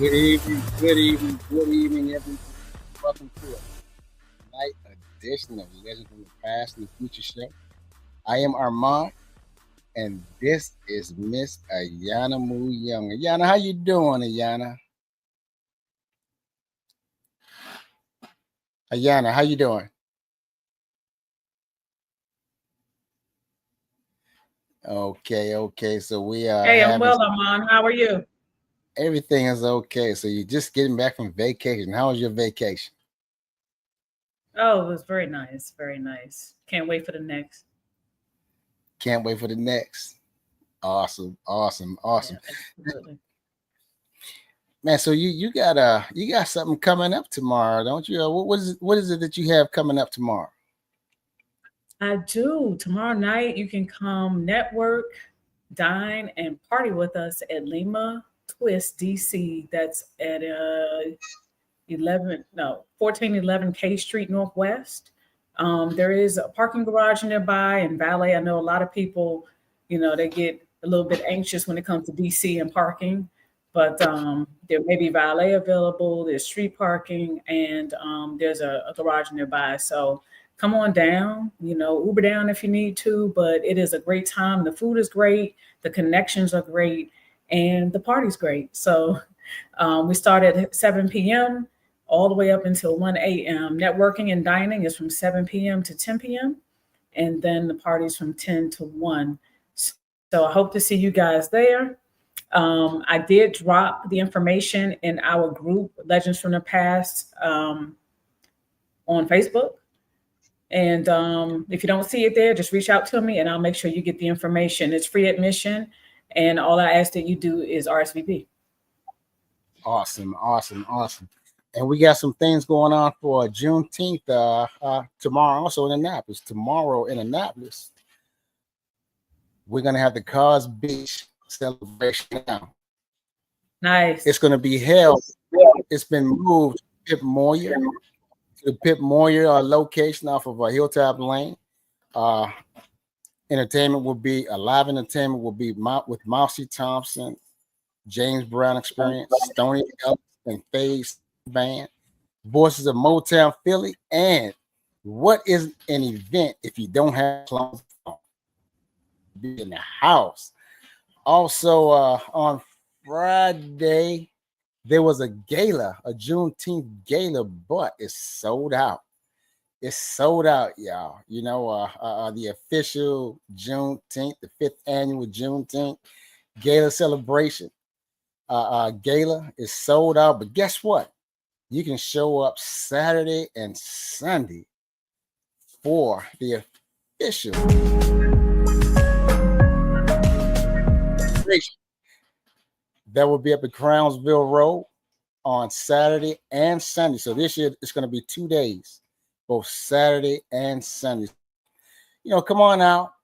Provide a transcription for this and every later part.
Good evening, good evening, good evening, everyone. Welcome to a night edition of Legends from the Past and the Future show. I am Armand, and this is Miss Ayana Moo Young. Ayana, how you doing, Ayana? Ayana, how you doing? Okay. So we are. Hey, I'm well, Armand. How are you? Everything is okay. So you're just getting back from vacation. How was your vacation? Oh, it was very nice. Very nice. Can't wait for the next. Can't wait for the next. Awesome. Yeah, absolutely. Man, so you got something coming up tomorrow, don't you? What is it that you have coming up tomorrow? I do. Tomorrow night, you can come network, dine, and party with us at Lima Twist DC. That's at 1411 K Street Northwest. There is a parking garage nearby and valet. I know a lot of people, they get a little bit anxious when it comes to DC and parking, but there may be valet available. There's street parking, and there's a garage nearby. So come on down, Uber down if you need to, but it is a great time. The food is great. The connections are great, and the party's great. So we start at 7 p.m. all the way up until 1 a.m. Networking and dining is from 7 p.m. to 10 p.m. And then the party's from 10 to 1. So I hope to see you guys there. I did drop the information in our group, Legends from the Past, on Facebook. And if you don't see it there, just reach out to me and I'll make sure you get the information. It's free admission. And all I ask that you do is RSVP. Awesome. And we got some things going on for Juneteenth tomorrow, also in Annapolis. Tomorrow in Annapolis, we're going to have the Cars Beach celebration now. Nice. It's going to be held. It's been moved to Pip Moyer, to the Pip Moyer location off of Hilltop Lane. Live entertainment will be with Mousy Thompson, James Brown Experience, Stony and Phase Band, Voices of Motown Philly, and what is an event if you don't have clones be in the house? Also, on Friday, there was a gala, a Juneteenth gala, but it's sold out. It's sold out, y'all. The official Juneteenth, the 5th annual Juneteenth gala celebration. Gala is sold out, but guess what? You can show up Saturday and Sunday for the official celebration. That will be up at Crownsville Road on Saturday and Sunday. So this year it's going to be 2 days, both Saturday and Sunday. Come on out.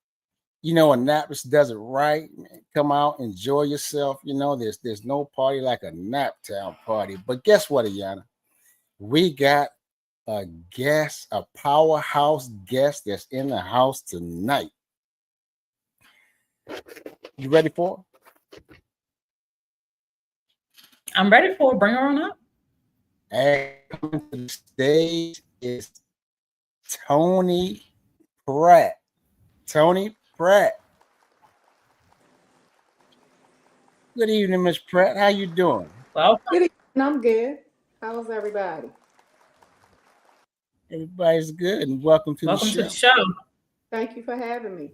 Annapolis does it right. Come out, enjoy yourself. There's no party like a Naptown party. But guess what, Ayana? We got a guest, a powerhouse guest that's in the house tonight. You ready for it? I'm ready for it. Bring her on up. And coming to the stage is Toni Pratt. Toni Pratt. Good evening, Miss Pratt. How you doing? Well, good evening. I'm good. How's everybody? Everybody's good, and welcome to the show. Thank you for having me.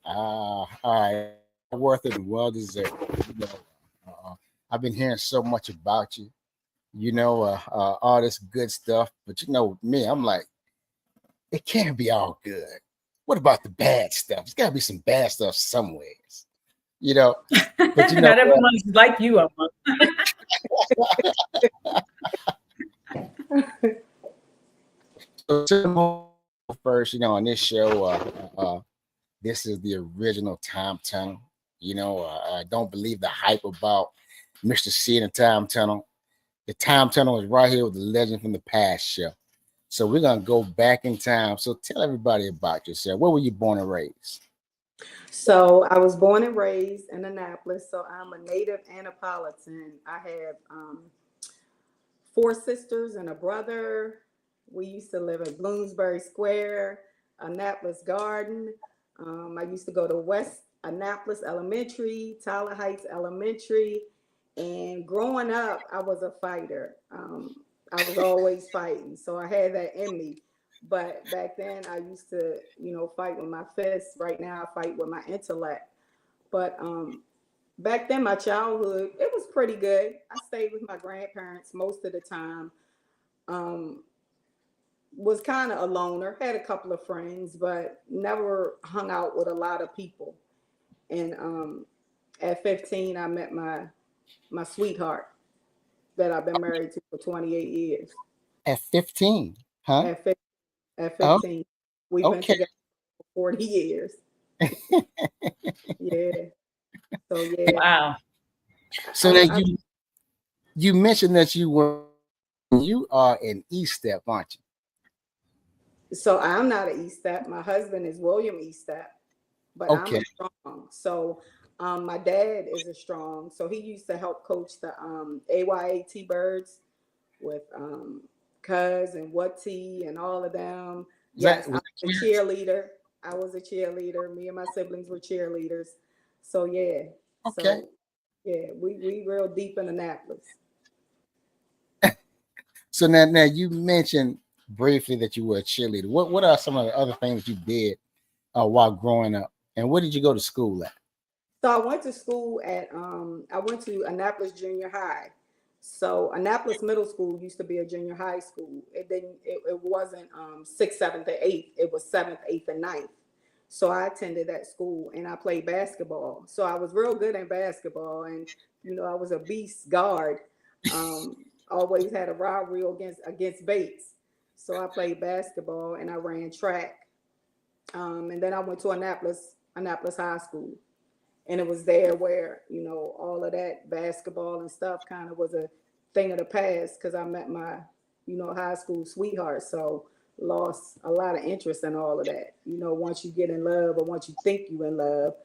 All right, worth it and well deserved. I've been hearing so much about you. All this good stuff, but me, I'm like, it can't be all good. What about the bad stuff? There's got to be some bad stuff somewheres, But not everyone's like you, Emma. So first, on this show, this is the original Time Tunnel. I don't believe the hype about Mr. C in the Time Tunnel. The Time Tunnel is right here with the Legend from the Past show. So we're going to go back in time. So tell everybody about yourself. Where were you born and raised? So I was born and raised in Annapolis, so I'm a native Annapolitan. I have 4 sisters and a brother. We used to live in Bloomsbury Square, Annapolis Garden. I used to go to West Annapolis Elementary, Tyler Heights Elementary. And growing up, I was a fighter. I was always fighting, so I had that in me. But back then, I used to, fight with my fists. Right now, I fight with my intellect. But back then, my childhood, it was pretty good. I stayed with my grandparents most of the time. Um, was kind of a loner, had a couple of friends, but never hung out with a lot of people. And at 15, I met my sweetheart that I've been married to for 28 years. At 15, huh? At Oh, 15. We've been okay. together for 40 years. Yeah. So yeah. Wow. So that you mentioned that you are an E-step, aren't you? So I'm not an E-step. My husband is William E-step, but I'm Okay. a strong. So my dad is a strong. So he used to help coach the AYAT birds with Cuz and What T and all of them. Yes, I'm a cheerleader. I was a cheerleader. Me and my siblings were cheerleaders. So yeah. Okay. So yeah, we real deep in Annapolis. So now you mentioned briefly that you were a cheerleader. What are some of the other things you did while growing up, and where did you go to school at? So I went to school at I went to Annapolis Junior High. So Annapolis Middle School used to be a junior high school. It wasn't 6th, 7th, and 8th. It was 7th, 8th, and 9th. So I attended that school and I played basketball. So I was real good in basketball, and I was a beast guard. Always had a rivalry against Bates. So I played basketball and I ran track. And then I went to Annapolis High School. And it was there where, all of that basketball and stuff kind of was a thing of the past, because I met my, high school sweetheart. So lost a lot of interest in all of that. Once you get in love, or once you think you in love,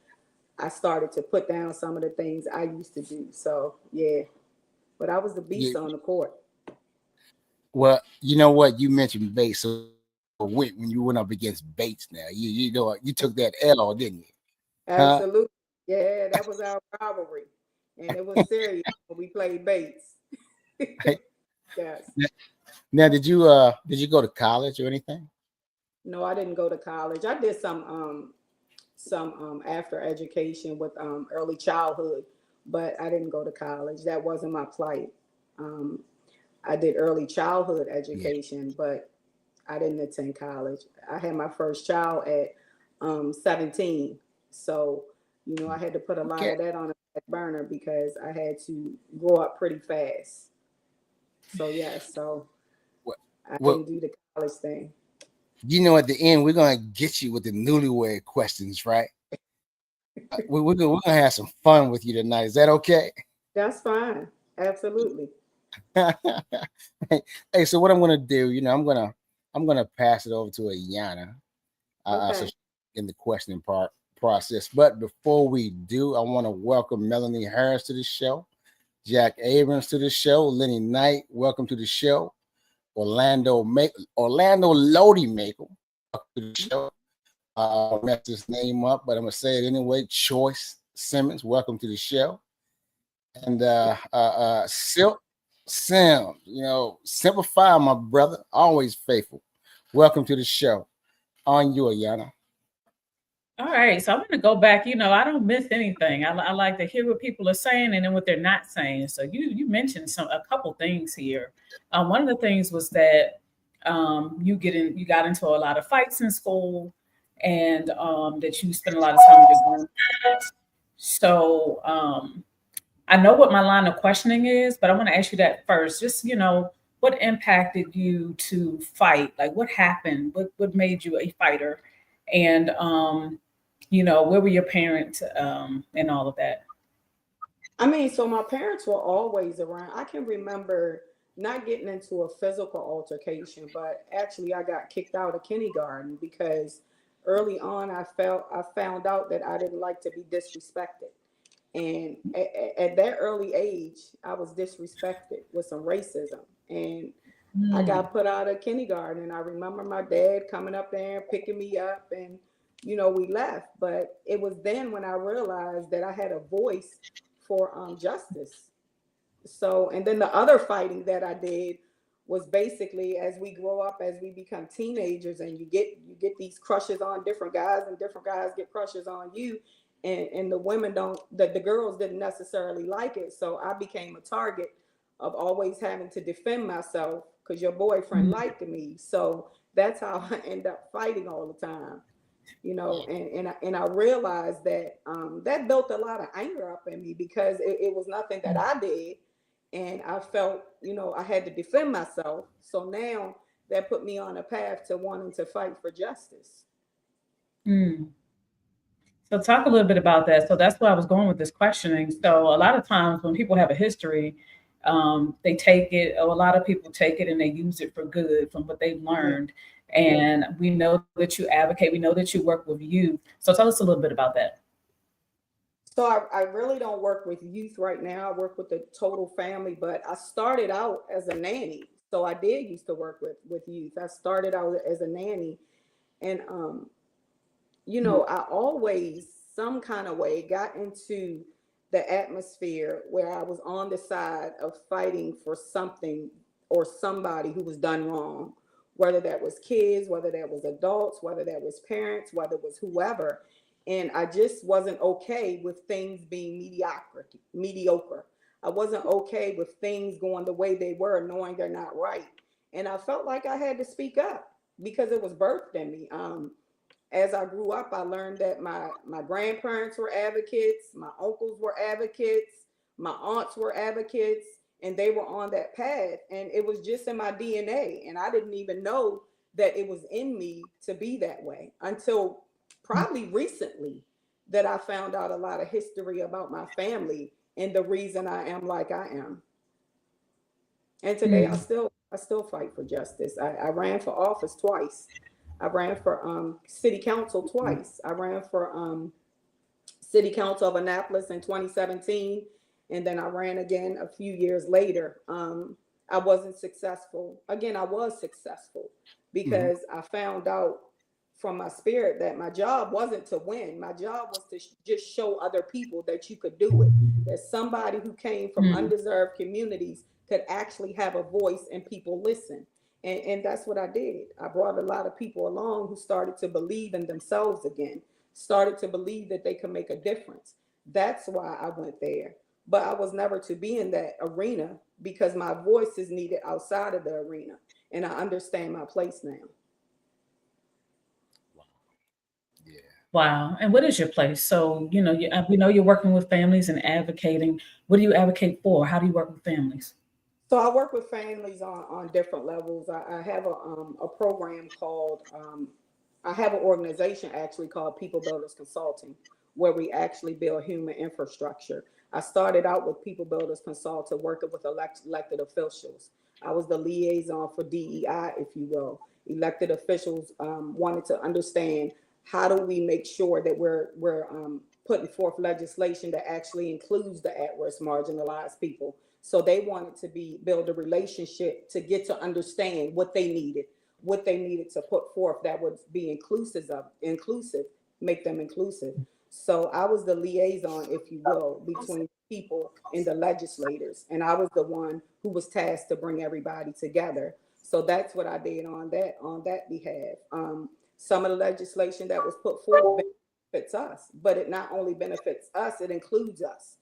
I started to put down some of the things I used to do. So yeah, but I was the beast on the court. Well, you know what? You mentioned Bates. So when you went up against Bates now, you took that L, didn't you? Absolutely. Yeah, that was our rivalry. And it was serious when we played Bates. Yes. Now, did you go to college or anything? No, I didn't go to college. I did some after education with early childhood, but I didn't go to college. That wasn't my plight. I did early childhood education, but I didn't attend college. I had my first child at 17. So, I had to put a lot of that on the back burner because I had to grow up pretty fast. So, yes, I didn't do the college thing. At the end, we're going to get you with the newlywed questions, right? we're gonna have some fun with you tonight. Is that okay? That's fine. Absolutely. Hey, so what I'm gonna do, I'm gonna pass it over to Ayana, Okay. so in the questioning process. But before we do, I want to welcome Melanie Harris to the show, Jack Abrams to the show, Lenny Knight, welcome to the show, Orlando Lodi Makel, welcome to the show. I'll mess his name up, but I'm gonna say it anyway. Choice Simmons, welcome to the show. And Silk Sims, Simplify, my brother, always faithful. Welcome to the show. On you, Ayana. All right, so I'm going to go back. I don't miss anything. I like to hear what people are saying and then what they're not saying. So you mentioned a couple things here. One of the things was that you got into a lot of fights in school, and that you spent a lot of time with your grandparents. So I know what my line of questioning is, but I want to ask you that first. Just what impacted you to fight? Like, what happened? What made you a fighter? And where were your parents and all of that? I mean, so my parents were always around. I can remember not getting into a physical altercation, but actually I got kicked out of kindergarten because early on, I found out that I didn't like to be disrespected. And at that early age, I was disrespected with some racism. And I got put out of kindergarten. And I remember my dad coming up there and picking me up, and, you know, we left. But it was then when I realized that I had a voice for justice. So, and then the other fighting that I did was basically, as we grow up, as we become teenagers, and you get these crushes on different guys, and different guys get crushes on you, and the women don't, the girls didn't necessarily like it. So I became a target of always having to defend myself because your boyfriend liked me. So that's how I end up fighting all the time, you know. And I realized that that built a lot of anger up in me, because it was nothing that I did. And I felt, you know, I had to defend myself. So now that put me on a path to wanting to fight for justice. So talk a little bit about that. So that's where I was going with this questioning. So a lot of times when people have a history, they take it, or a lot of people take it and they use it for good from what they've learned. And we know that you advocate, we know that you work with youth. So tell us a little bit about that. So I really don't work with youth right now. I work with the total family, but I started out as a nanny. So I did used to work with youth. I started out as a nanny, and you know, I always some kind of way got into the atmosphere where I was on the side of fighting for something or somebody who was done wrong, whether that was kids, whether that was adults, whether that was parents, whether it was whoever. And I just wasn't okay with things being mediocre. I wasn't okay with things going the way they were, knowing they're not right. And I felt like I had to speak up because it was birthed in me. As I grew up, I learned that my grandparents were advocates, my uncles were advocates, my aunts were advocates, and they were on that path. And it was just in my DNA. And I didn't even know that it was in me to be that way until probably recently, that I found out a lot of history about my family and the reason I am like I am. And today I still fight for justice. I ran for office twice. I ran for city council twice. I ran for city council of Annapolis in 2017, and then I ran again a few years later. I wasn't successful. Again, I was successful because I found out from my spirit that my job wasn't to win. My job was to just show other people that you could do it, that somebody who came from undeserved communities could actually have a voice and people listen. And that's what I did. I brought a lot of people along who started to believe in themselves again, started to believe that they could make a difference. That's why I went there. But I was never to be in that arena because my voice is needed outside of the arena. And I understand my place now. Wow. And what is your place? So, you know, we know you're working with families and advocating. What do you advocate for? How do you work with families? So I work with families on different levels. I have a program called, I have an organization actually called People Builders Consulting, where we actually build human infrastructure. I started out with People Builders Consulting, working with elected officials. I was the liaison for DEI, if you will. Elected officials wanted to understand, how do we make sure that we're putting forth legislation that actually includes the at-risk marginalized people. So they wanted to build a relationship to get to understand what they needed to put forth that would be inclusive, make them inclusive. So I was the liaison, if you will, between people and the legislators. And I was the one who was tasked to bring everybody together. So that's what I did on that behalf. Some of the legislation that was put forth benefits us, but it not only benefits us, it includes us.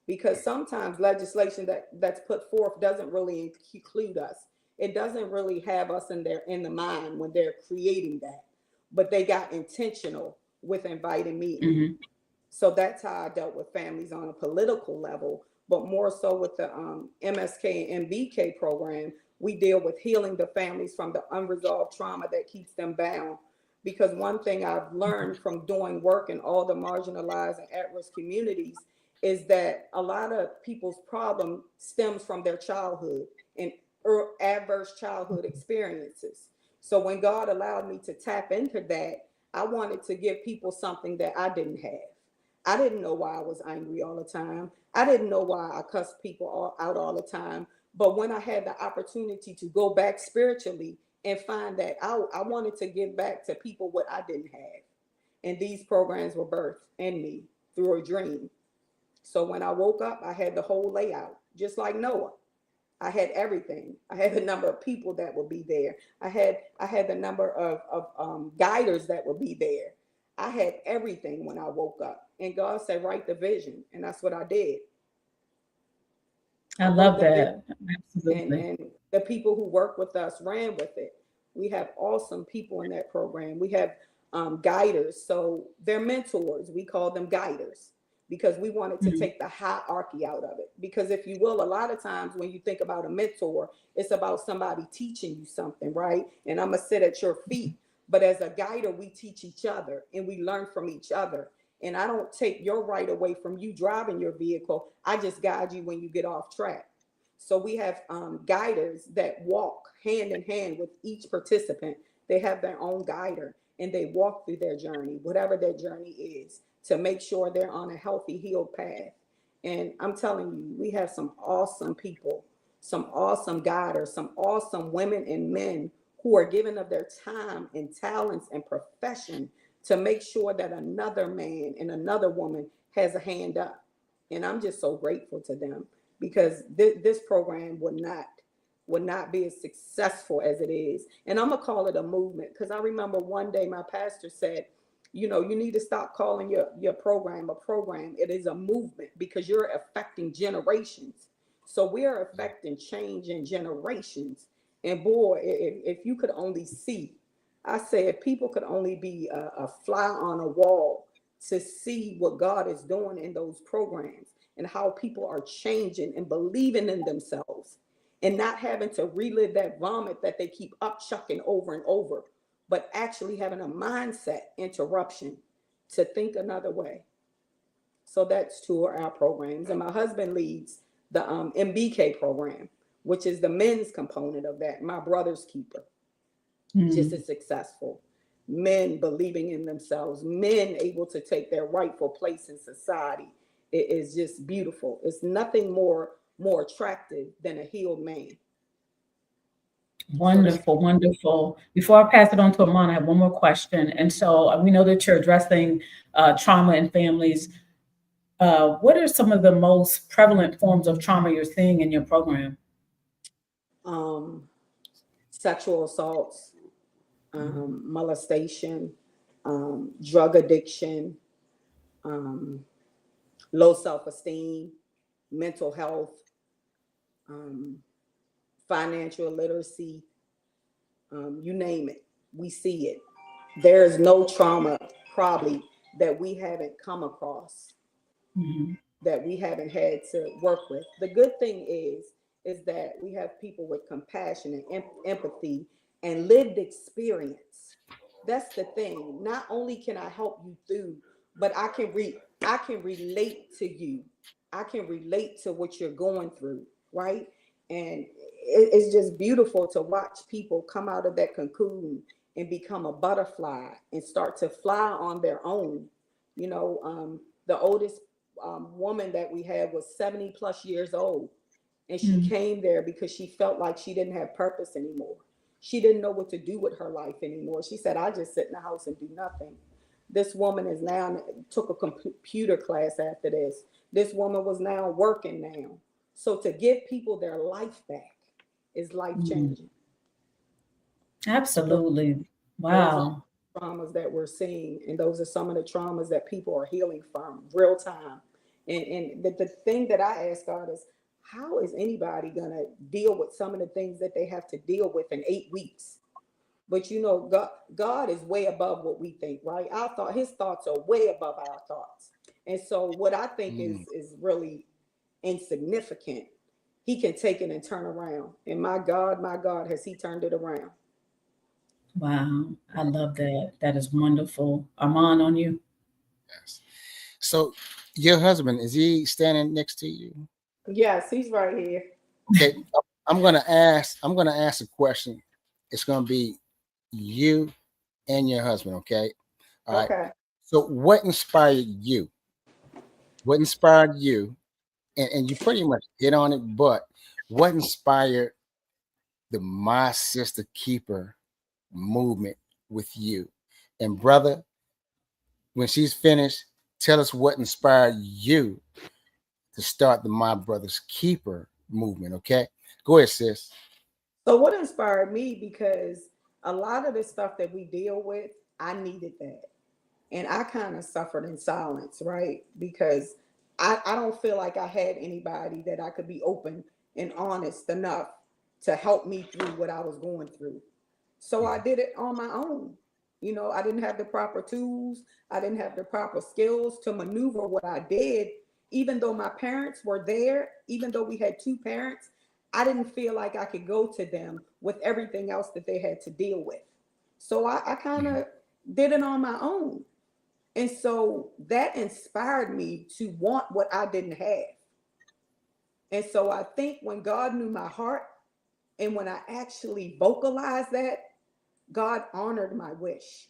Because sometimes legislation that's put forth doesn't really include us. It doesn't really have us in the mind when they're creating that, but they got intentional with inviting me in. So that's how I dealt with families on a political level, but more so with the MSK and MBK program, we deal with healing the families from the unresolved trauma that keeps them bound. Because one thing I've learned from doing work in all the marginalized and at-risk communities is that a lot of people's problem stems from their childhood and adverse childhood experiences. So when God allowed me to tap into that, I wanted to give people something that I didn't have. I didn't know why I was angry all the time. I didn't know why I cussed people out all the time. But when I had the opportunity to go back spiritually and find that I wanted to give back to people what I didn't have. And these programs were birthed in me through a dream. So when I woke up, I had the whole layout, just like Noah. I had everything. I had the number of people that would be there. I had the number of guiders that would be there. I had everything when I woke up. And God said, write the vision. And that's what I did. I love that. Absolutely. And the people who work with us ran with it. We have awesome people in that program. We have guiders. So they're mentors. We call them guiders because we wanted to take the hierarchy out of it. Because if you will, a lot of times when you think about a mentor, it's about somebody teaching you something, right? And I'm going to sit at your feet. But as a guider, we teach each other and we learn from each other. And I don't take your right away from you driving your vehicle. I just guide you when you get off track. So we have guiders that walk hand in hand with each participant. They have their own guider and they walk through their journey, whatever their journey is, to make sure they're on a healthy, healed path. And I'm telling you, we have some awesome people, some awesome guiders, some awesome women and men who are giving of their time and talents and profession to make sure that another man and another woman has a hand up. And I'm just so grateful to them because this program would not be as successful as it is. And I'm gonna call it a movement because I remember one day my pastor said, you know, you need to stop calling your program a program. It is a movement because you're affecting generations. So we are affecting change in generations. And boy, if you could only see, I said, people could only be a fly on a wall to see what God is doing in those programs and how people are changing and believing in themselves and not having to relive that vomit that they keep upchucking over and over, but actually having a mindset interruption to think another way. So that's two of our programs. And my husband leads the MBK program, which is the men's component of that, my brother's keeper. Just as successful. Men believing in themselves, men able to take their rightful place in society. It is just beautiful. It's nothing more attractive than a healed man. Wonderful, wonderful. Before I pass it on to Amon, I have one more question. And so we know that you're addressing trauma in families. What are some of the most prevalent forms of trauma you're seeing in your program? Sexual assaults, molestation, drug addiction, low self-esteem, mental health, financial literacy, you name it, we see it. There is no trauma probably that we haven't come across, that we haven't had to work with. The good thing is that we have people with compassion and empathy and lived experience. That's the thing. Not only can I help you through, but I can relate to you. I can relate to what you're going through, right? And it's just beautiful to watch people come out of that cocoon and become a butterfly and start to fly on their own. You know, the oldest woman that we had was 70 plus years old. And she came there because she felt like she didn't have purpose anymore. She didn't know what to do with her life anymore. She said, I just sit in the house and do nothing. This woman is now took a computer class after this. This woman was now working now. So to give people their life back is life changing. Absolutely. Wow. Those are traumas that we're seeing, and those are some of the traumas that people are healing from real time. And the thing that I ask God is, how is anybody going to deal with some of the things that they have to deal with in 8 weeks? But you know, God is way above what we think, right? His thoughts are way above our thoughts. And so what I think is really insignificant, he can take it and turn around. And my God, has he turned it around? Wow. I love that. That is wonderful. Armand, on you. Yes. So your husband, is he standing next to you? Yes, he's right here. Okay. I'm gonna ask a question. It's gonna be you and your husband, okay? All right. Okay. So what inspired you? What inspired you? And you pretty much hit on it, but what inspired the My Sister Keeper movement with you? And brother, when she's finished, tell us what inspired you to start the My Brother's Keeper movement, okay? Go ahead, sis. So what inspired me, because a lot of the stuff that we deal with, I needed that. And I kind of suffered in silence, right? Because I don't feel like I had anybody that I could be open and honest enough to help me through what I was going through. So I did it on my own. You know, I didn't have the proper tools. I didn't have the proper skills to maneuver what I did. Even though my parents were there, even though we had two parents, I didn't feel like I could go to them with everything else that they had to deal with. So I kind of did it on my own. And so that inspired me to want what I didn't have. And so I think when God knew my heart and when I actually vocalized that, God honored my wish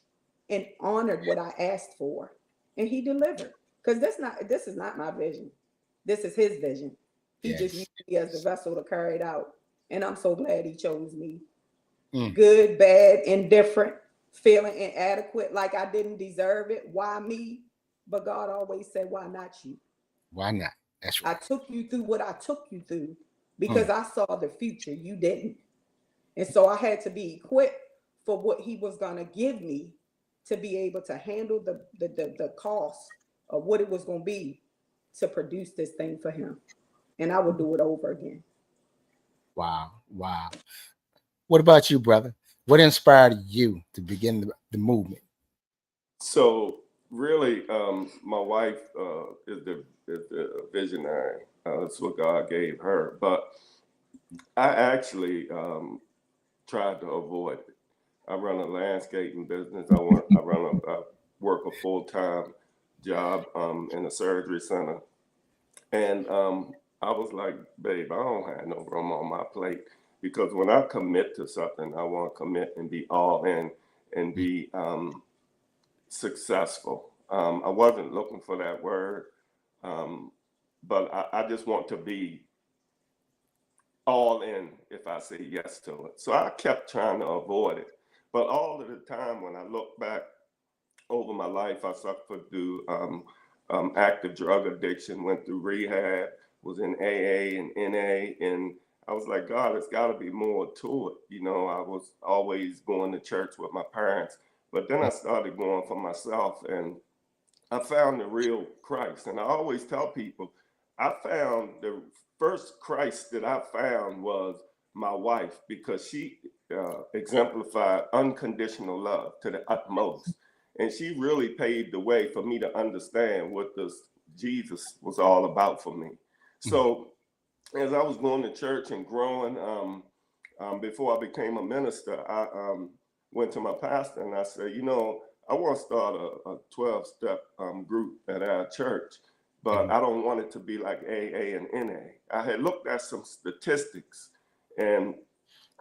and honored what I asked for. And he delivered. Because this is not my vision. This is his vision. He just Yes. used me as the vessel to carry it out. And I'm so glad he chose me. Mm. Good, bad, indifferent, feeling inadequate, like I didn't deserve it. Why me? But God always said, why not you? Why not? That's I right. took you through what I took you through because Mm. I saw the future. You didn't. And so I had to be equipped for what he was going to give me to be able to handle the cost of what it was going to be to produce this thing for him. And I would do it over again. Wow. Wow. What about you, brother? What inspired you to begin the movement? So really, my wife is the visionary. That's what God gave her. But I actually tried to avoid it. I run a landscaping business. I work a full-time job in a surgery center, and I was like, babe, I don't have no room on my plate, because when I commit to something, I want to commit and be all in and be successful. I wasn't looking for that word, but I just want to be all in if I say yes to it. So I kept trying to avoid it. But all of the time, when I look back over my life, I suffered through active drug addiction, went through rehab, was in AA and NA, and I was like, God, there's got to be more to it. You know, I was always going to church with my parents, but then I started going for myself, and I found the real Christ. And I always tell people, I found the first Christ that I found was my wife, because she exemplified unconditional love to the utmost. And she really paved the way for me to understand what this Jesus was all about for me. So as I was going to church and growing, before I became a minister, I went to my pastor and I said, you know, I want to start a 12-step group at our church, but I don't want it to be like AA and NA. I had looked at some statistics, and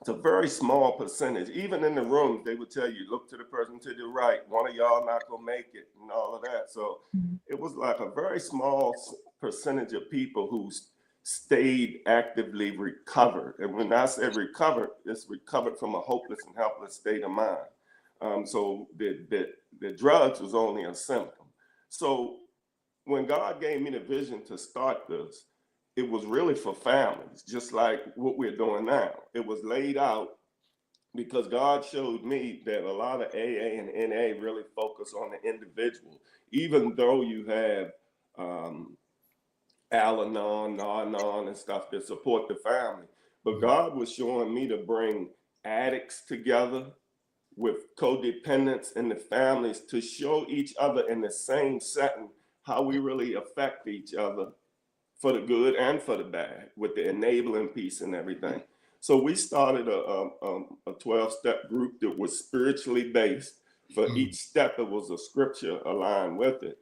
it's a very small percentage. Even in the rooms, they would tell you, look to the person to the right. One of y'all not gonna make it, and all of that. So it was like a very small percentage of people who stayed actively recovered. And when I say recovered, it's recovered from a hopeless and helpless state of mind. So the drugs was only a symptom. So when God gave me the vision to start this, it was really for families, just like what we're doing now. It was laid out because God showed me that a lot of AA and NA really focus on the individual, even though you have Al-Anon, Nar-Anon, and stuff that support the family. But God was showing me to bring addicts together with codependents in the families to show each other in the same setting how we really affect each other for the good and for the bad, with the enabling piece and everything. So we started a 12-step group that was spiritually based. For each step, it was a scripture aligned with it.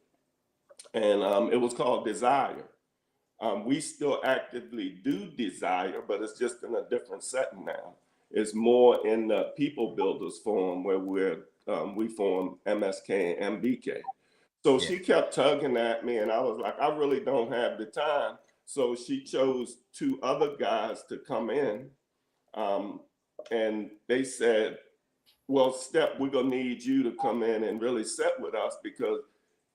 And it was called Desire. We still actively do desire, but it's just in a different setting now. is more in the People Builders Forum, where we form MSK and MBK. So she kept tugging at me, and I was like, I really don't have the time. So she chose 2 other guys to come in, and they said, well, Step, we're gonna need you to come in and really sit with us, because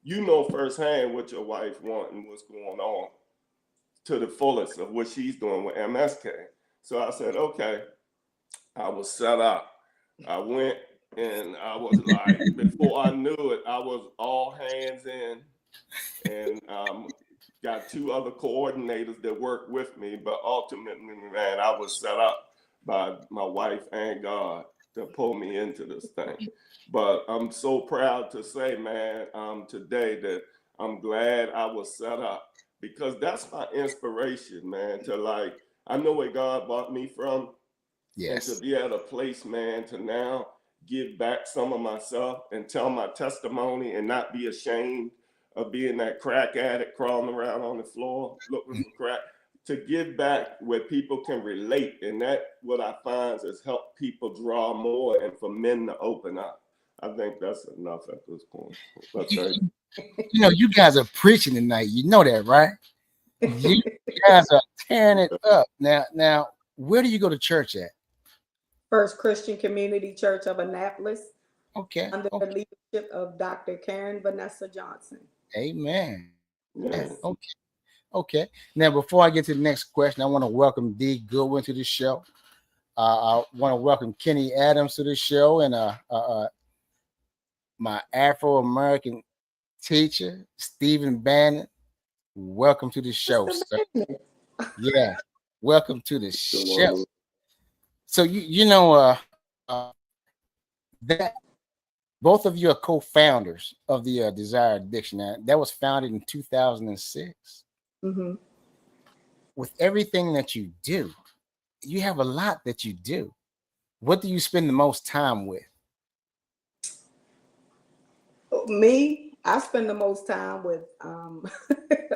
you know firsthand what your wife wants and what's going on to the fullest of what she's doing with MSK. So I said, okay. I was set up. I went, and I was like, before I knew it, I was all hands in, and got 2 other coordinators that worked with me. But ultimately, man, I was set up by my wife and God to pull me into this thing. But I'm so proud to say, man, today that I'm glad I was set up, because that's my inspiration, man, to like, I know where God brought me from. Yes. And to be at a place, man, to now give back some of myself and tell my testimony and not be ashamed of being that crack addict crawling around on the floor looking for crack, to give back where people can relate. And that, what I find, is help people draw more and for men to open up. I think that's enough at this point. But You know, you guys are preaching tonight. You know that, right? You guys are tearing it up. Now, where do you go to church at? First Christian Community Church of Annapolis, Okay. under the leadership of Dr. Karen Vanessa Johnson. Amen. yes. Okay. Now, before I get to the next question, I want to welcome D. Goodwin to the show. I want to welcome Kenny Adams to the show, and my Afro-American teacher, Stephen Bannon. Welcome to the show, sir. Yeah, welcome to the show. So you know that both of you are co-founders of the Desire Dictionary. That was founded in 2006. Mm-hmm. With everything that you do, you have a lot that you do. What do you spend the most time with? Me, I spend the most time with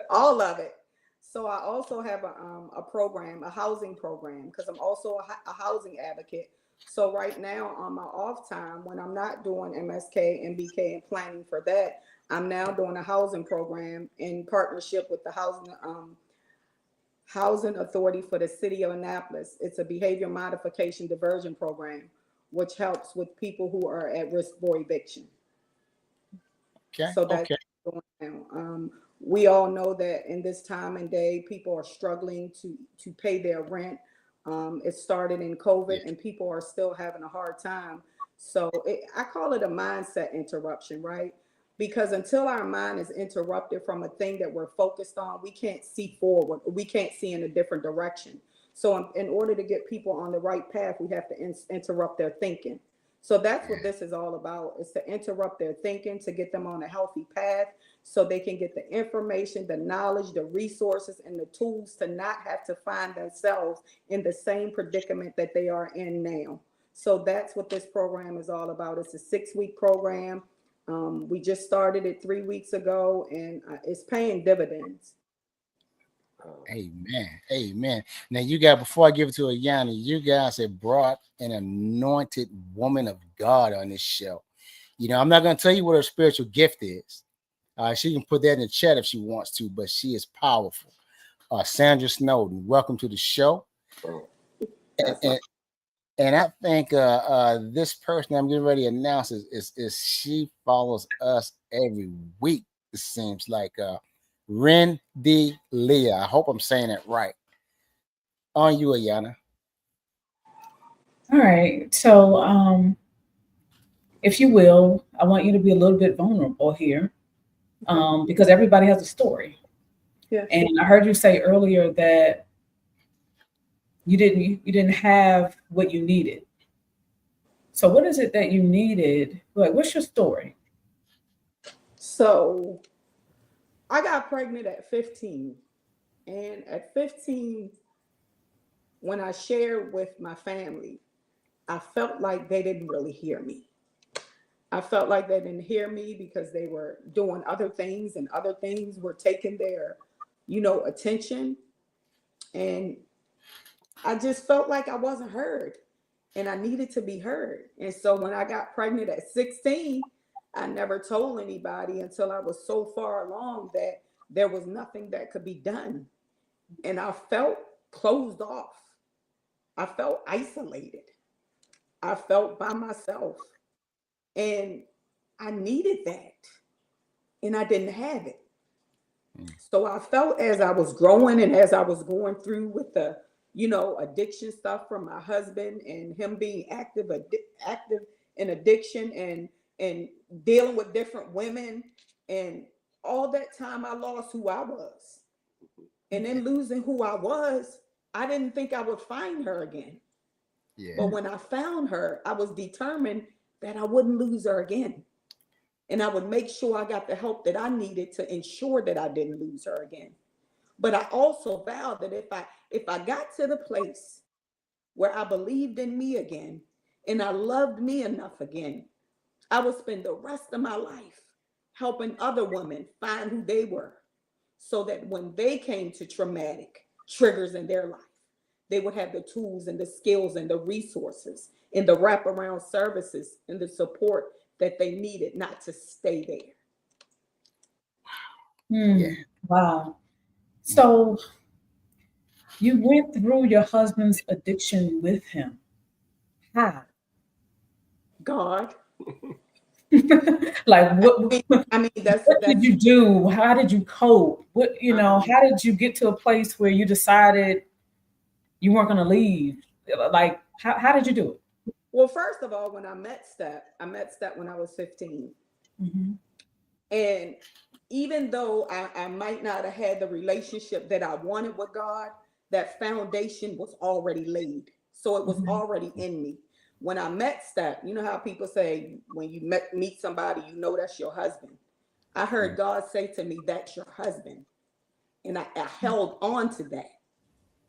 all of it. So I also have a program, a housing program, because I'm also a housing advocate. So right now on my off time, when I'm not doing MSK, MBK, and planning for that, I'm now doing a housing program in partnership with the Housing Authority for the City of Annapolis. It's a behavior modification diversion program, which helps with people who are at risk for eviction. Okay. So that's going down. We all know that in this time and day, people are struggling to pay their rent. It started in COVID, and people are still having a hard time. So I call it a mindset interruption, right? Because until our mind is interrupted from a thing that we're focused on, we can't see forward. We can't see in a different direction. So in order to get people on the right path, we have to interrupt their thinking. So that's what this is all about, is to interrupt their thinking, to get them on a healthy path so they can get the information, the knowledge, the resources, and the tools to not have to find themselves in the same predicament that they are in now. So that's what this program is all about. It's a 6-week program. We just started it 3 weeks ago, and it's paying dividends. Amen. Now, you guys, before I give it to Ayana, you guys have brought an anointed woman of God on this show. You know, I'm not going to tell you what her spiritual gift is. She can put that in the chat if she wants to, but she is powerful. Sandra Snowden, welcome to the show. And I think this person I'm getting ready to announce is she follows us every week, it seems like. Ren D. Leah. I hope I'm saying it right. On you, Ayana. All right. So if you will, I want you to be a little bit vulnerable here, because everybody has a story. Yeah. And I heard you say earlier that you didn't have what you needed. So what is it that you needed? Like, what's your story? So I got pregnant at 15. And at 15, when I shared with my family, I felt like they didn't really hear me. I felt like they didn't hear me because they were doing other things, and other things were taking their, attention. And I just felt like I wasn't heard. and I needed to be heard. And so when I got pregnant at 16, I never told anybody until I was so far along that there was nothing that could be done. And I felt closed off. I felt isolated. I felt by myself. And I needed that. And I didn't have it. So I felt as I was growing and as I was going through with the, addiction stuff from my husband and him being active in addiction and dealing with different women, and all that time I lost who I was. And then losing who I was, I didn't think I would find her again. Yeah. But when I found her, I was determined that I wouldn't lose her again. And I would make sure I got the help that I needed to ensure that I didn't lose her again. But I also vowed that if I got to the place where I believed in me again and I loved me enough again, I would spend the rest of my life helping other women find who they were, so that when they came to traumatic triggers in their life, they would have the tools and the skills and the resources and the wraparound services and the support that they needed, not to stay there. Yeah. Wow. So you went through your husband's addiction with him. How? God. Like what? I mean, that's what did you do? How did you cope? What, how did you get to a place where you decided you weren't going to leave? Like, how did you do it? Well, first of all, when I met Step when I was 15. Mm-hmm. And even though I might not have had the relationship that I wanted with God, that foundation was already laid. So it was already in me. When I met Step, you know how people say, when you meet somebody, that's your husband. I heard God say to me, that's your husband. And I held on to that.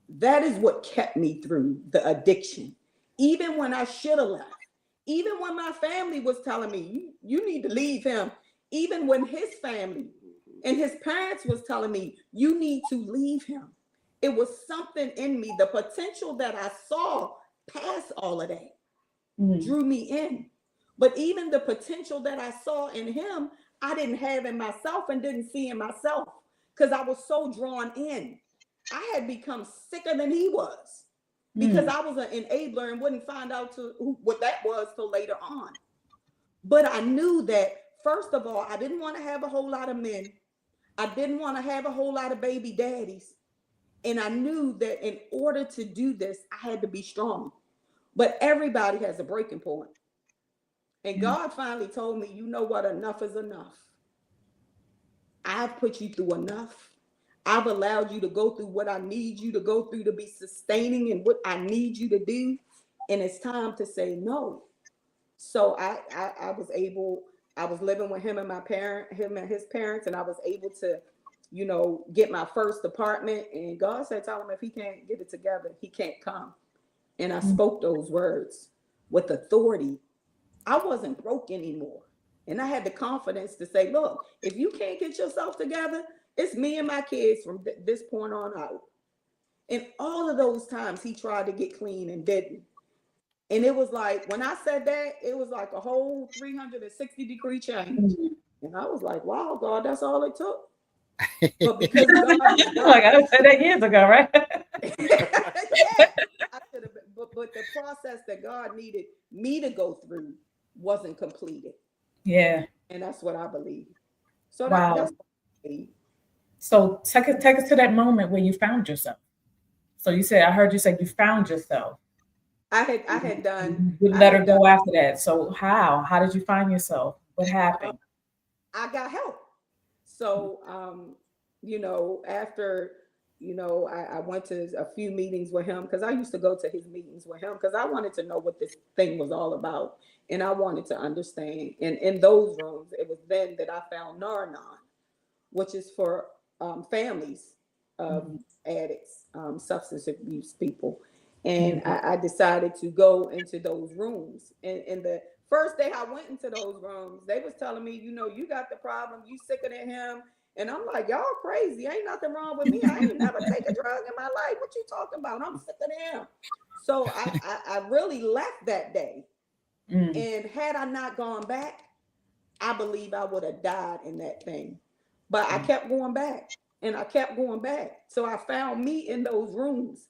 That is what kept me through the addiction. Even when I should have left, even when my family was telling me, you need to leave him, even when his family and his parents was telling me, you need to leave him. It was something in me, the potential that I saw past all of that drew me in. But even the potential that I saw in him, I didn't have in myself and didn't see in myself, because I was so drawn in. I had become sicker than he was, because I was an enabler and wouldn't find out what that was till later on. But I knew that, first of all, I didn't want to have a whole lot of men. I didn't want to have a whole lot of baby daddies. And I knew that in order to do this, I had to be strong. But everybody has a breaking point. And God finally told me, you know what? Enough is enough. I've put you through enough. I've allowed you to go through what I need you to go through to be sustaining and what I need you to do. And it's time to say no. So I was living with him and his parents, and I was able to, get my first apartment. And God said, tell him if he can't get it together, he can't come. And I spoke those words with authority. I wasn't broke anymore. And I had the confidence to say, look, if you can't get yourself together, it's me and my kids from this point on out. And all of those times he tried to get clean and didn't. And it was like, when I said that, it was like a whole 360-degree change. And I was like, wow, God, that's all it took. But because God, like I said that years ago, right? Yeah, I should have been, but the process that God needed me to go through wasn't completed. Yeah. And that's what I believe. So wow. That's what I believe. So take us to that moment where you found yourself. So you said, I heard you say you found yourself. I had done. You let her go after that. So how did you find yourself? What happened? I got help. So, after, I went to a few meetings with him, because I used to go to his meetings with him because I wanted to know what this thing was all about. And I wanted to understand. And in those rooms, it was then that I found Nar-Anon, which is for families of addicts, substance abuse people. And I decided to go into those rooms. And the first day I went into those rooms, they was telling me, you got the problem, you sicker than him. And I'm like, y'all crazy. Ain't nothing wrong with me. I ain't never take a drug in my life. What you talking about? I'm sicker than him. So I really left that day. And had I not gone back, I believe I would have died in that thing. But I kept going back and I kept going back. So I found me in those rooms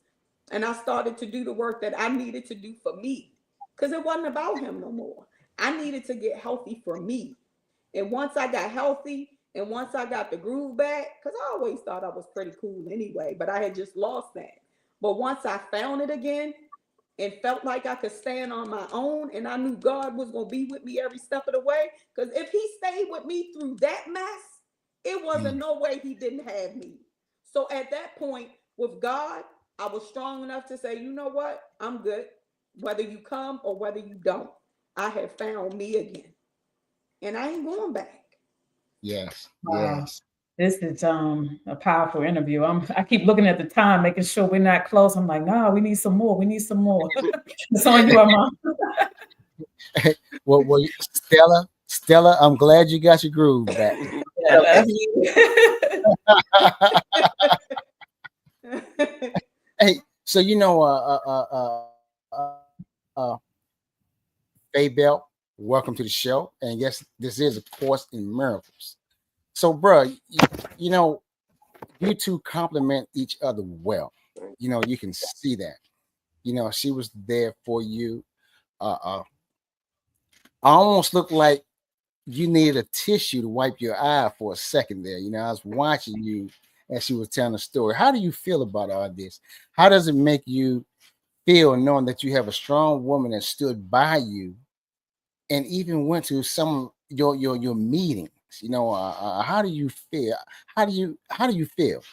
and I started to do the work that I needed to do for me, because it wasn't about him no more. I needed to get healthy for me. And once I got healthy and once I got the groove back, because I always thought I was pretty cool anyway, but I had just lost that. But once I found it again, and felt like I could stand on my own, and I knew God was going to be with me every step of the way. Because if he stayed with me through that mess, it wasn't no way he didn't have me. So at that point with God, I was strong enough to say, you know what? I'm good. Whether you come or whether you don't, I have found me again. And I ain't going back. Yes. Wow. Yes. This is a powerful interview. I keep looking at the time, making sure we're not close. I'm like, no, we need some more. We need some more. It's on you, Armand. Well, Stella, I'm glad you got your groove back. Yeah, Hey, so Faye Bell, welcome to the show. And yes, this is a course in miracles. So, bro, you two complement each other well. You can see that. She was there for you. I almost looked like you needed a tissue to wipe your eye for a second there. I was watching you as she was telling the story. How do you feel about all this? How does it make you feel knowing that you have a strong woman that stood by you and even went to some your meetings? How do you feel? How do you feel?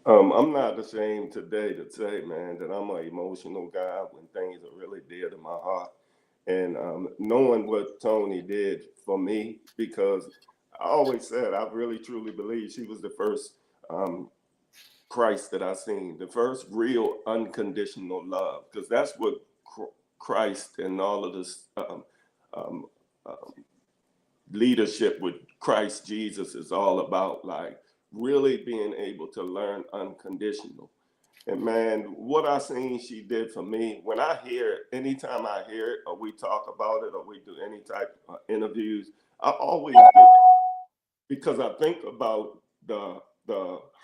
I'm not ashamed today to say, man, that I'm an emotional guy when things are really dear to my heart. And knowing what Toni did for me, because I always said I really truly believe she was the first Christ that I seen, the first real unconditional love, because that's what Christ and all of this um, leadership with Christ Jesus is all about, like really being able to learn unconditional. And man, what I seen she did for me, when I hear it, anytime I hear it or we talk about it or we do any type of interviews, I always get, because I think about the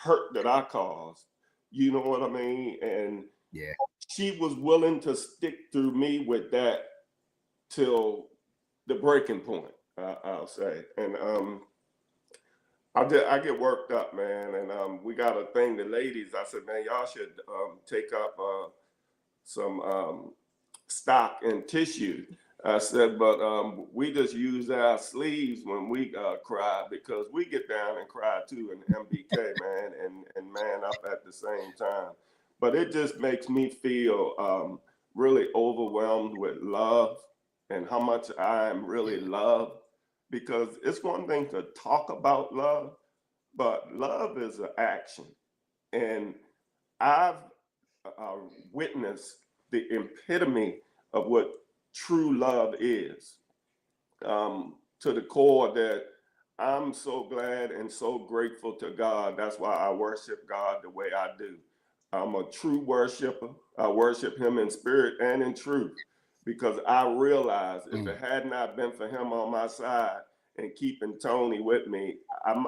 hurt that I caused, you know what I mean? And Yeah. she was willing to stick through me with that till the breaking point, I'll say. And I get worked up, man. And we got a thing, the ladies, I said, man, y'all should take up some stock in tissue. I said, but we just use our sleeves when we cry, because we get down and cry too in MBK, man, and man up at the same time. But it just makes me feel really overwhelmed with love and how much I am really loved, because it's one thing to talk about love, but love is an action. And I've witnessed the epitome of what true love is, to the core, that I'm so glad and so grateful to God. That's why I worship God the way I do. I'm a true worshiper. I worship him in spirit and in truth, because I realize if it had not been for him on my side and keeping Toni with me, I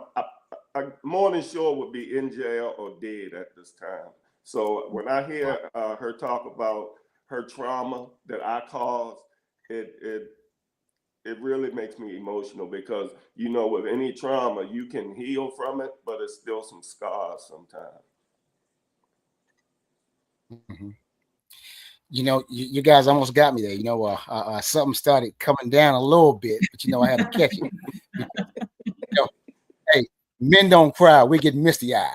more than sure would be in jail or dead at this time. So when I hear her talk about her trauma that I caused, it really makes me emotional, because with any trauma you can heal from it, but it's still some scars sometimes. Mm-hmm. You guys almost got me there. Something started coming down a little bit, but I had to catch it. Because, hey, men don't cry; we get misty-eyed.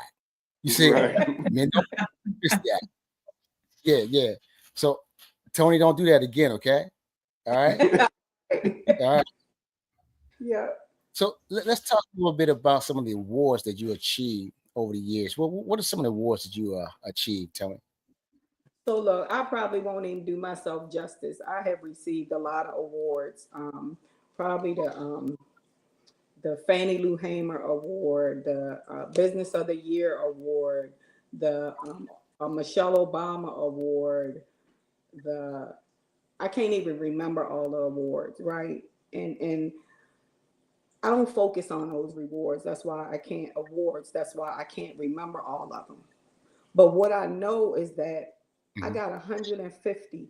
You see, right. Men don't get misty-eyed. Yeah. So, Toni, don't do that again, okay? All right. All right. Yeah. So let's talk a little bit about some of the awards that you achieved over the years. What are some of the awards that you achieved, Toni? So look, I probably won't even do myself justice. I have received a lot of awards. Probably the Fannie Lou Hamer Award, the Business of the Year Award, the Michelle Obama Award, I can't even remember all the awards, right? And I don't focus on those rewards. That's why I can't remember all of them. But what I know is that I got 150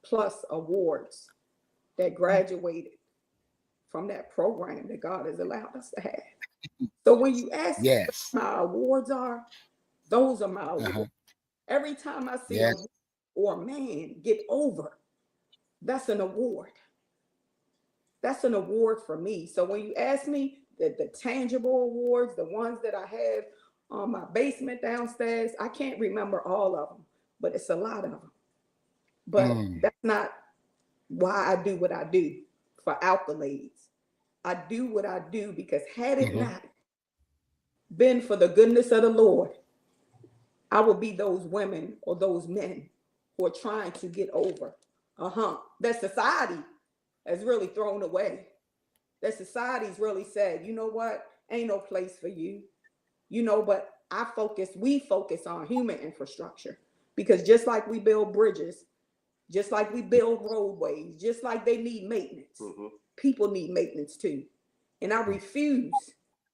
plus awards that graduated from that program that God has allowed us to have. So when you ask me what my awards are, those are my awards. Every time I see a woman or a man get over, that's an award. That's an award for me. So when you ask me the tangible awards, the ones that I have on my basement downstairs, I can't remember all of them, but it's a lot of them. But that's not why I do what I do for accolades. I do what I do because had it not been for the goodness of the Lord, I would be those women or those men who are trying to get over a hump that society has really thrown away. That society's really said, you know what, ain't no place for you. You know, but we focus on human infrastructure, because just like we build bridges, just like we build roadways, just like they need maintenance, people need maintenance too. And I refuse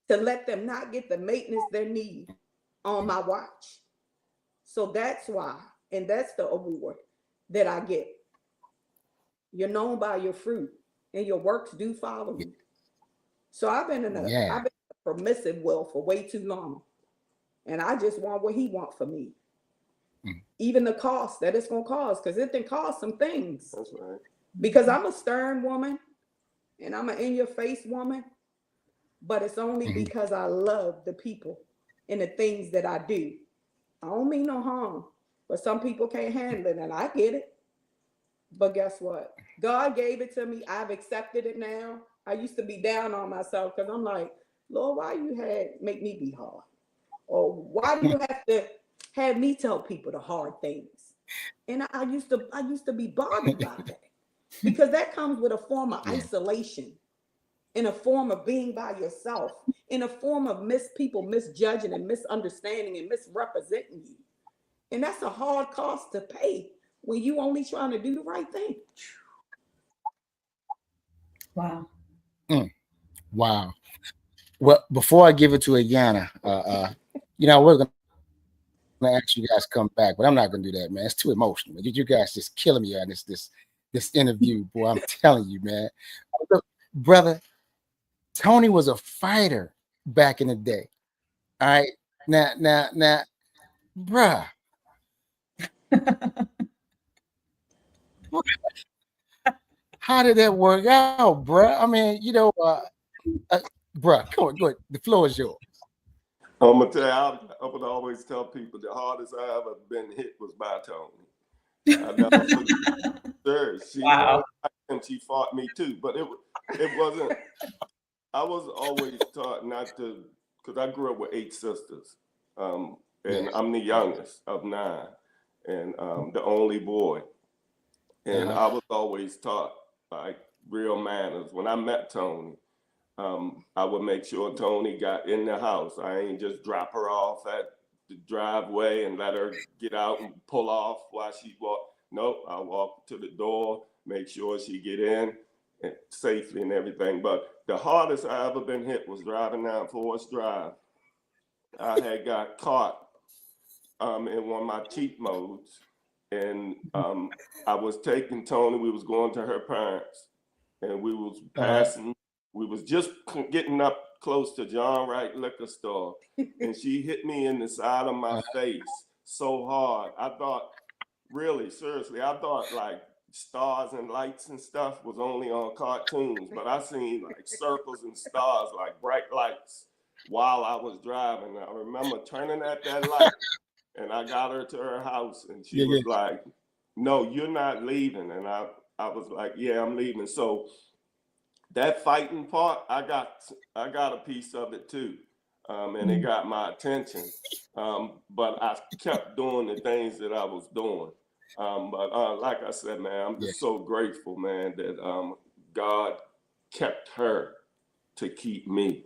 to let them not get the maintenance they need on my watch. So that's why, and that's the award that I get. You're known by your fruit, and your works do follow you. So I've been in a permissive will for way too long. And I just want what he wants for me. Even the cost that it's going to cost, because it can cost some things. That's right. Because I'm a stern woman and I'm an in-your-face woman, but it's only because I love the people and the things that I do. I don't mean no harm, but some people can't handle it, and I get it. But guess what? God gave it to me. I've accepted it now. I used to be down on myself because I'm like, Lord, why you make me be hard? Or why do you have to have me tell people the hard things? And I used to be bothered by that, because that comes with a form of isolation, in a form of being by yourself, in a form of people misjudging and misunderstanding and misrepresenting you. And that's a hard cost to pay when you only trying to do the right thing. Wow. Wow. Well, before I give it to Ayana, we're going to ask you guys to come back, but I'm not going to do that, man. It's too emotional. You guys just killing me on this interview, boy. I'm telling you, man. Look, brother, Toni was a fighter back in the day. All right. Now, bruh. How did that work out, bruh? I mean, bruh, come on, go ahead. The floor is yours. I'm gonna tell you, I would always tell people the hardest I ever been hit was by Toni. I never forget. She and she fought me too, but it wasn't. I was always taught not to, because I grew up with 8 sisters, and I'm the youngest of 9, and the only boy, and I was always taught like real manners. When I met Toni, I would make sure Toni got in the house. I ain't just drop her off at the driveway and let her get out and pull off while she walked. Nope, I walk to the door, make sure she get in and safely and everything. But the hardest I ever been hit was driving down Forest Drive. I had got caught in one of my cheat modes, and I was taking Toni. We was going to her parents, and we was passing. We was just getting up close to John Wright Liquor Store, and she hit me in the side of my face so hard. I thought, really, seriously, I thought like stars and lights and stuff was only on cartoons, but I seen like circles and stars, like bright lights, while I was driving. I remember turning at that light, and I got her to her house, and she was like, "No, you're not leaving." And I was like, "Yeah, I'm leaving." So that fighting part, I got a piece of it too, and it got my attention. But I kept doing the things that I was doing. But like I said, man, I'm just so grateful, man, that God kept her to keep me.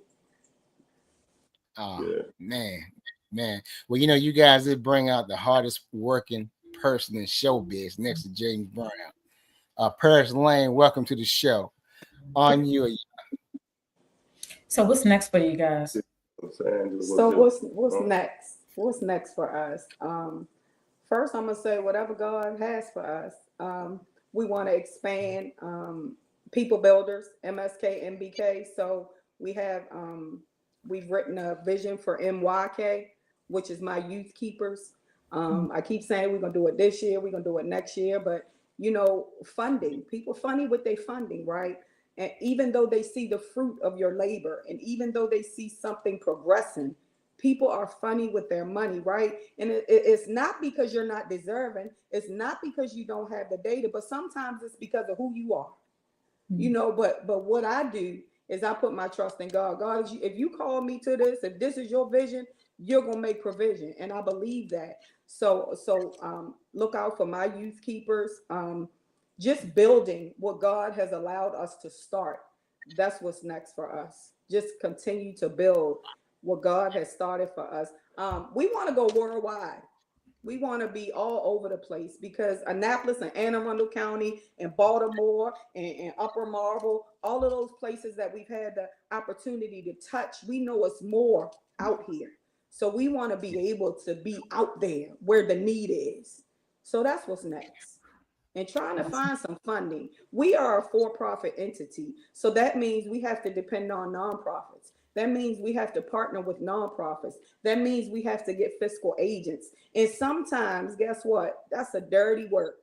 Man. Well, you guys did bring out the hardest working person in showbiz next to James Brown. Paris Lane, welcome to the show. On you. So what's next for you guys? So what's next? What's next for us? First, I'm gonna say whatever God has for us. We want to expand people builders, MSK, MBK. So we have we've written a vision for MYK, which is my youth keepers. I keep saying we're gonna do it this year, we're gonna do it next year, but you know, funding. People funny with their funding, right? And even though they see the fruit of your labor, and even though they see something progressing, people are funny with their money, right? And it's not because you're not deserving. It's not because you don't have the data, but sometimes it's because of who you are, you know. But what I do is I put my trust in God. God, if you call me to this, if this is your vision, you're gonna make provision, and I believe that. So look out for my youth keepers. Just building what God has allowed us to start. That's what's next for us. Just continue to build what God has started for us. We want to go worldwide. We want to be all over the place, because Annapolis and Anne Arundel County and Baltimore and Upper Marlboro, all of those places that we've had the opportunity to touch, we know it's more out here. So we want to be able to be out there where the need is. So that's what's next. And trying to find some funding. We are a for-profit entity. So that means we have to depend on nonprofits. That means we have to partner with nonprofits. That means we have to get fiscal agents. And sometimes, guess what? That's a dirty work.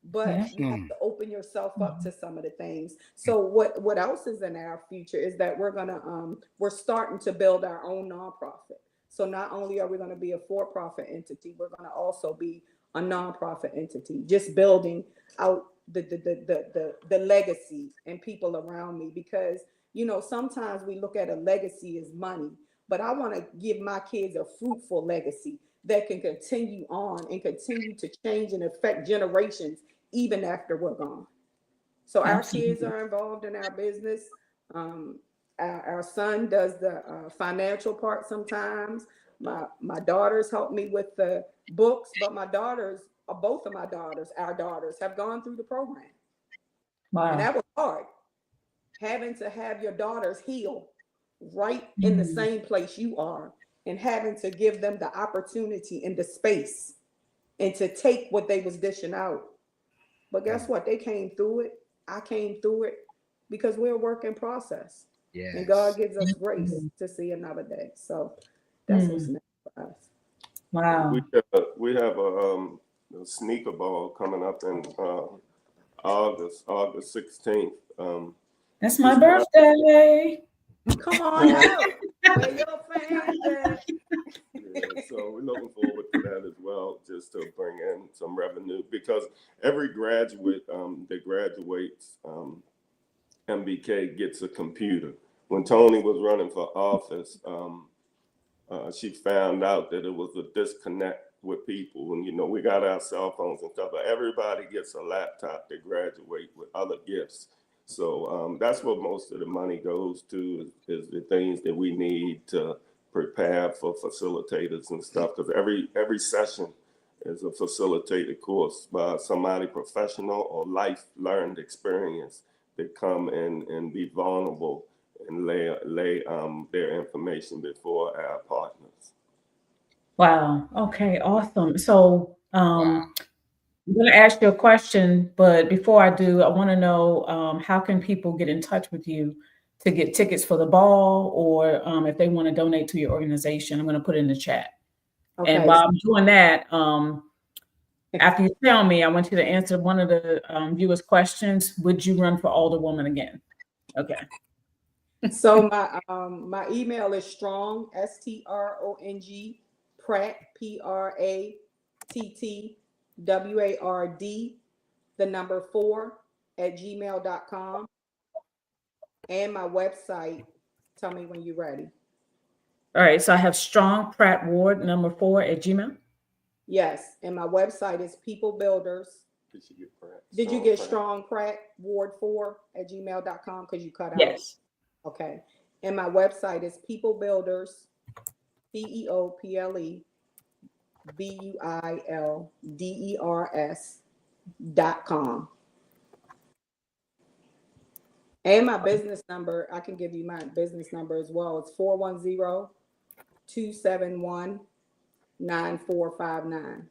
But you have to open yourself up to some of the things. So what else is in our future is that we're starting to build our own nonprofit. So not only are we going to be a for-profit entity, we're going to also be a nonprofit entity, just building out the legacy and people around me. Because, you know, sometimes we look at a legacy as money, but I want to give my kids a fruitful legacy that can continue on and continue to change and affect generations even after we're gone. So our kids are involved in our business. Our son does the financial part sometimes. My daughters help me with the books, but my daughters, both of my daughters, our daughters, have gone through the program. Wow. And that was hard, having to have your daughters heal right in the same place you are, and having to give them the opportunity and the space and to take what they was dishing out. But guess what? They came through it. I came through it, because we're a work in process. Yes. And God gives us grace to see another day. So that's what's next for us. Wow. We have a sneaker ball coming up in August 16th. That's my birthday. Come on out. Where your fans at? Yeah, so we're looking forward to that as well, just to bring in some revenue, because every graduate that graduates MBK gets a computer. When Toni was running for office, she found out that it was a disconnect with people. And, you know, we got our cell phones and stuff, but everybody gets a laptop to graduate with other gifts. So that's what most of the money goes to, is the things that we need to prepare for facilitators and stuff. Because every session is a facilitated course by somebody professional or life learned experience that come in and be vulnerable and lay their information before our partners. Wow. Okay. Awesome. So I'm going to ask you a question, but before I do, I want to know how can people get in touch with you to get tickets for the ball, or if they want to donate to your organization. I'm going to put it in the chat. Okay. And while I'm doing that, after you tell me, I want you to answer one of the viewers' questions. Would you run for alderwoman again? Okay. So my email is strong, STRONG, Pratt, PRATTWARD, the number 4 @gmail.com. And my website, tell me when you're ready. All right, so I have Strong Pratt Ward, number 4 @gmail. Yes, and my website is People Builders. Did you get Strong Pratt Ward 4 @gmail.com? Because you cut out. Yes. Okay. And my website is People Builders, BUILDERS.com. And my business number, I can give you my business number as well. It's 410-271-9459.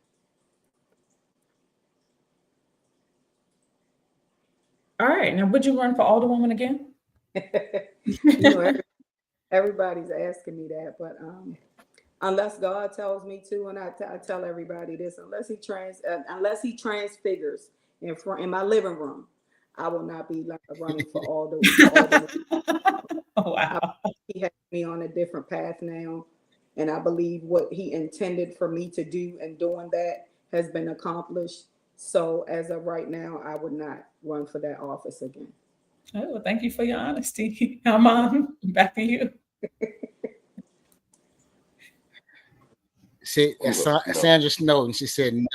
All right. Now, would you run for alderwoman again? Everybody's asking me that, but unless God tells me to, and I tell everybody this, unless he transfigures in my living room, I will not be running for alderwoman. Oh, wow. He has me on a different path now, and I believe what he intended for me to do and doing that has been accomplished. So as of right now, I would not run for that office again. Oh, well, thank you for your honesty. Mom, back to you. See, Sandra Snowden, she said no.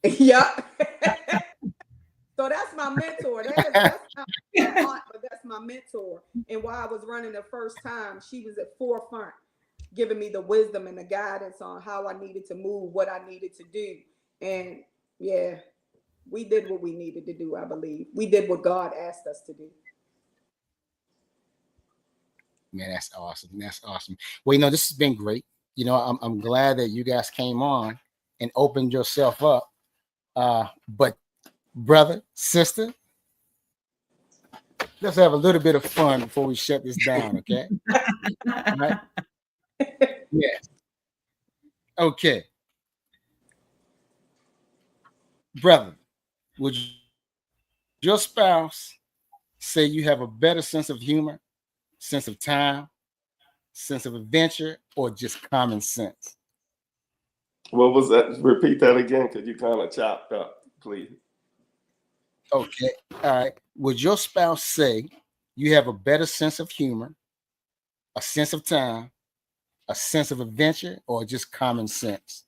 Yeah. So that's my mentor. That's not my aunt, but that's my mentor. And while I was running the first time, she was at forefront, giving me the wisdom and the guidance on how I needed to move, what I needed to do. And yeah, we did what we needed to do, I believe. We did what God asked us to do. Man, that's awesome. That's awesome. Well, this has been great. I'm glad that you guys came on and opened yourself up. But brother, sister, let's have a little bit of fun before we shut this down, okay? Right? Yes. Okay. Brother, would your spouse say you have a better sense of humor, sense of time, sense of adventure, or just common sense? What was that? Repeat that again, because you kind of chopped up, please. Okay. All right. Would your spouse say you have a better sense of humor, a sense of time, a sense of adventure, or just common sense?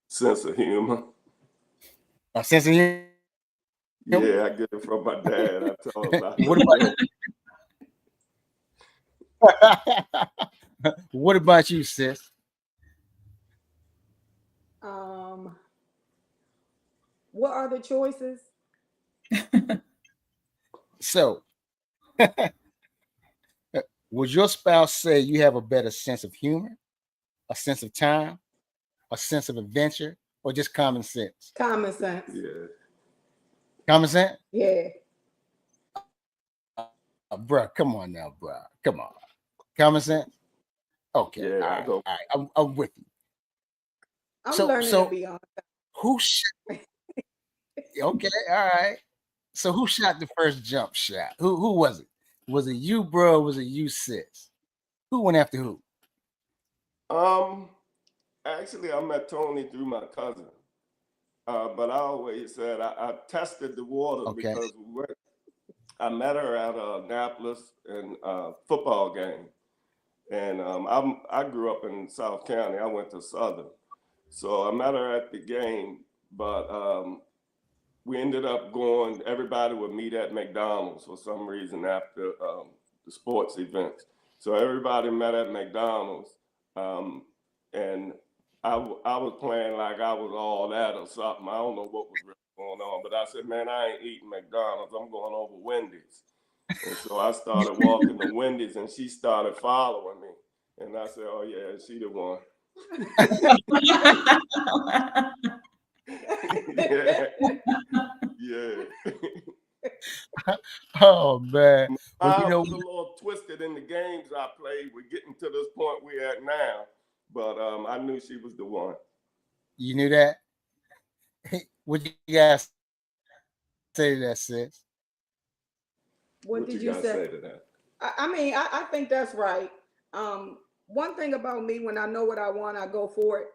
Sense of humor. A sense of humor? Yeah, I get it from my dad. I tell him about it. What about you, sis? What are the choices? So, would your spouse say you have a better sense of humor, a sense of time, a sense of adventure, or just common sense? Common sense. Yeah. Common sense? Yeah. Bruh, come on now, bruh. Come on. Common sense? Okay. Yeah, all right. I'm with you. I'm learning to be honest. Okay, all right. So who shot the first jump shot? Who was it? Was it you, bro? Or was it you, sis? Who went after who? Actually, I met Toni through my cousin. But I always said I tested the water because I met her at Annapolis in a football game. And I grew up in South County. I went to Southern. So I met her at the game, but we ended up going, everybody would meet at McDonald's for some reason after the sports events. So everybody met at McDonald's, and I was playing like I was all that or something. I don't know what was really going on, but I said, man, I ain't eating McDonald's. I'm going over Wendy's. And so I started walking to Wendy's, and she started following me. And I said, oh, yeah, she the one. Yeah. Oh, man. I was a little twisted in the games I played. We're getting to this point we're at now. But I knew she was the one. You knew that? What did you guys say to that, sis? What did you say to that? I think that's right. One thing about me, when I know what I want, I go for it.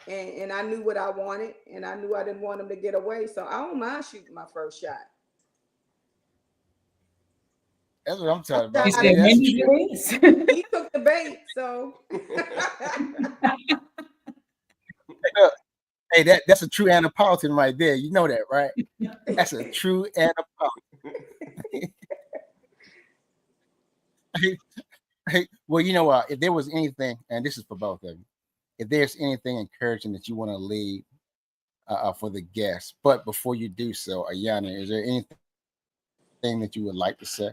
And I knew what I wanted, and I knew I didn't want him to get away. So I don't mind shooting my first shot. That's what I'm talking about. He took the bait, so. Hey, that's a true Annapolitan right there. You know that, right? That's a true Annapolitan. Hey, well, if there was anything, and this is for both of you, if there's anything encouraging that you want to leave for the guests. But before you do so, Ayana, is there anything that you would like to say?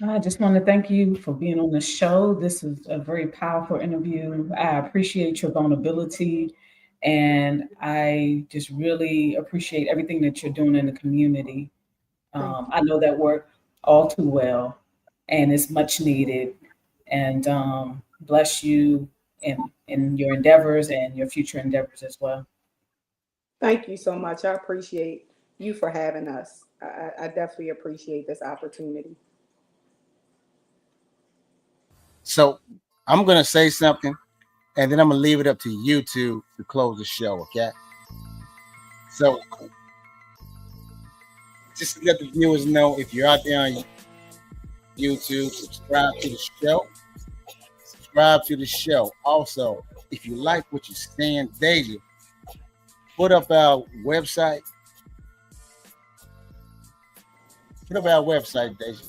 I just want to thank you for being on the show. This is a very powerful interview. I appreciate your vulnerability, and I just really appreciate everything that you're doing in the community. I know that work all too well, and it's much needed. And bless you in your endeavors and your future endeavors as well. Thank you so much. I appreciate you for having us. I definitely appreciate this opportunity. So I'm going to say something, and then I'm going to leave it up to you two to close the show, okay? So just to let the viewers know, if you're out there on YouTube, subscribe to the show. Subscribe to the show. Also, if you like what you're seeing, Deja, put up our website. Put up our website, Deja.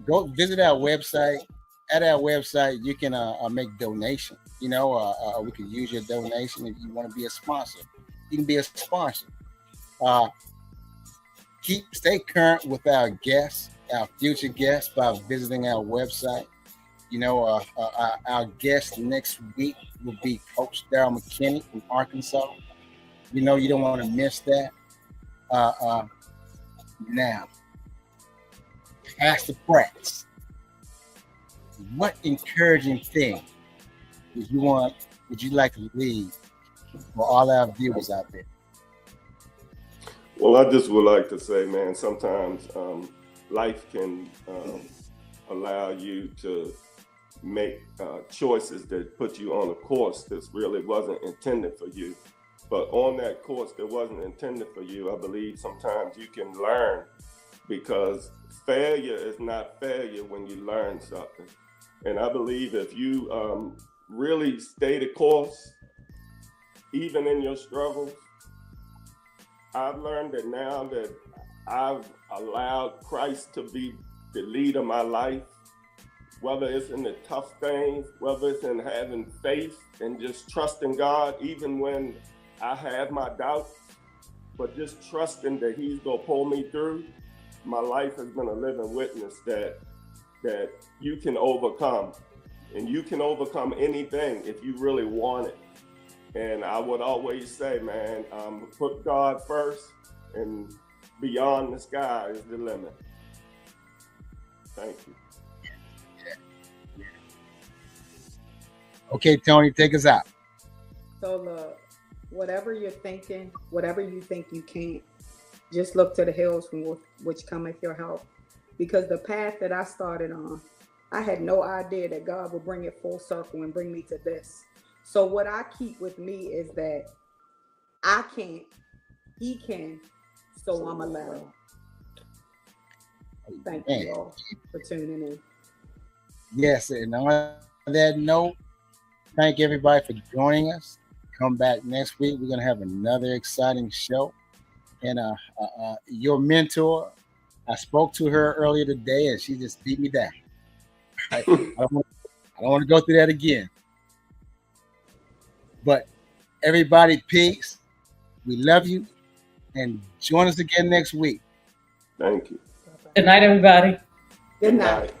Go visit our website. At our website, you can make donation. You know, we could use your donation if you want to be a sponsor. You can be a sponsor. Stay current with our guests, our future guests, by visiting our website. You know, our guest next week will be Coach Darryl McKinney from Arkansas. You know, you don't want to miss that. Now, Pastor Pratt, what encouraging thing would you like to leave for all our viewers out there? Well, I just would like to say, man, sometimes life can allow you to make choices that put you on a course that really wasn't intended for you. But on that course that wasn't intended for you, I believe sometimes you can learn, because failure is not failure when you learn something. And I believe if you really stay the course, even in your struggles, I've learned that now that I've allowed Christ to be the lead of my life, whether it's in the tough things, whether it's in having faith and just trusting God, even when I have my doubts, but just trusting that He's gonna pull me through. My life has been a living witness that you can overcome, and you can overcome anything if you really want it. And I would always say, man, put God first, and beyond the sky is the limit. Thank you. Okay, Toni, take us out. So look, whatever you're thinking, whatever you think you can't, just look to the hills from which cometh your help. Because the path that I started on, I had no idea that God would bring it full circle and bring me to this. So what I keep with me is that I can't, He can, so I'm allowed. Thank you all for tuning in. Yes, and on that note, thank everybody for joining us. Come back next week. We're going to have another exciting show. And your mentor, I spoke to her earlier today, and she just beat me down. I don't want to go through that again. But everybody, peace. We love you. And join us again next week. Thank you. Good night, everybody. Good night.